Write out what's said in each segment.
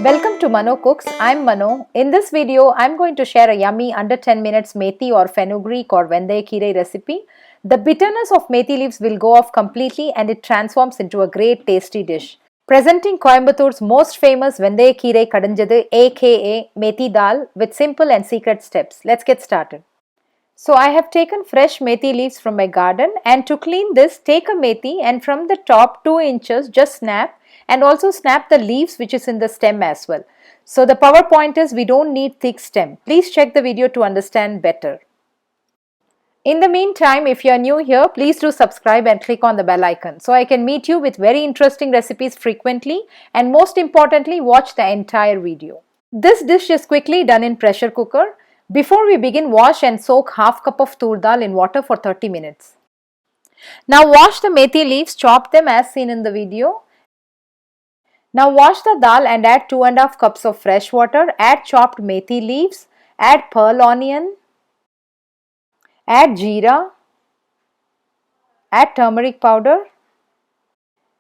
Welcome to Mano Cooks. I'm Mano. In this video, I'm going to share a yummy under 10 minutes methi or fenugreek or vendhaya keerai recipe. The bitterness of methi leaves will go off completely and it transforms into a great tasty dish. Presenting Coimbator's most famous vendhaya keerai kadanjadu aka methi dal with simple and secret steps. Let's get started. So I have taken fresh methi leaves from my garden, and to clean this, take a methi and from the top 2 inches just snap, and also snap the leaves which is in the stem as well. So the PowerPoint is we don't need thick stem. Please check the video to understand better. In the meantime, if you are new here, please do subscribe and click on the bell icon so I can meet you with very interesting recipes frequently, and most importantly, watch the entire video. This dish is quickly done in pressure cooker. Before we begin, wash and soak half cup of tur dal in water for 30 minutes. Now wash the methi leaves, chop them as seen in the video. Now wash the dal and add 2.5 cups of fresh water. Add chopped methi leaves, add pearl onion, add jeera, add turmeric powder,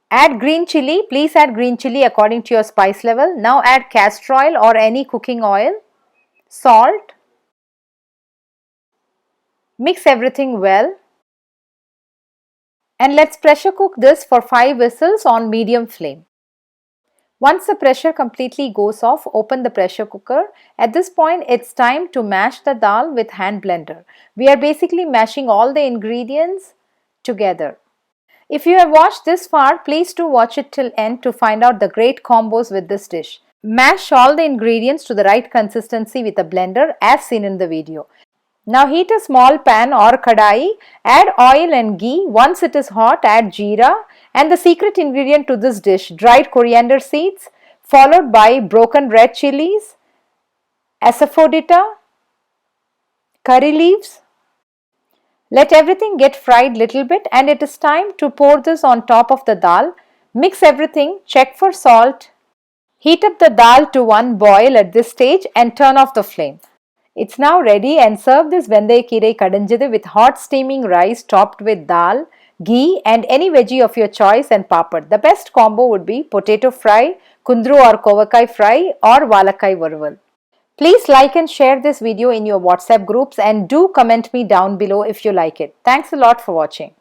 add green chili. Please add green chili according to your spice level. Now add castor oil or any cooking oil, salt. Mix everything well and let's pressure cook this for 5 whistles on medium flame. Once the pressure completely goes off, open the pressure cooker. At this point, it's time to mash the dal with hand blender. We are basically mashing all the ingredients together. If you have watched this far, please do watch it till end to find out the great combos with this dish. Mash all the ingredients to the right consistency with a blender as seen in the video. Now heat a small pan or kadai, add oil and ghee. Once it is hot, add jeera and the secret ingredient to this dish, dried coriander seeds, followed by broken red chilies, asafoetida, curry leaves. Let everything get fried little bit and it is time to pour this on top of the dal. Mix everything, check for salt. Heat up the dal to one boil at this stage and turn off the flame. It's now ready, and serve this vendhaya keerai kadanjadu with hot steaming rice topped with dal, ghee and any veggie of your choice and papad. The best combo would be potato fry, kundru or kovakai fry or valakai varuval. Please like and share this video in your WhatsApp groups and do comment me down below if you like it. Thanks a lot for watching.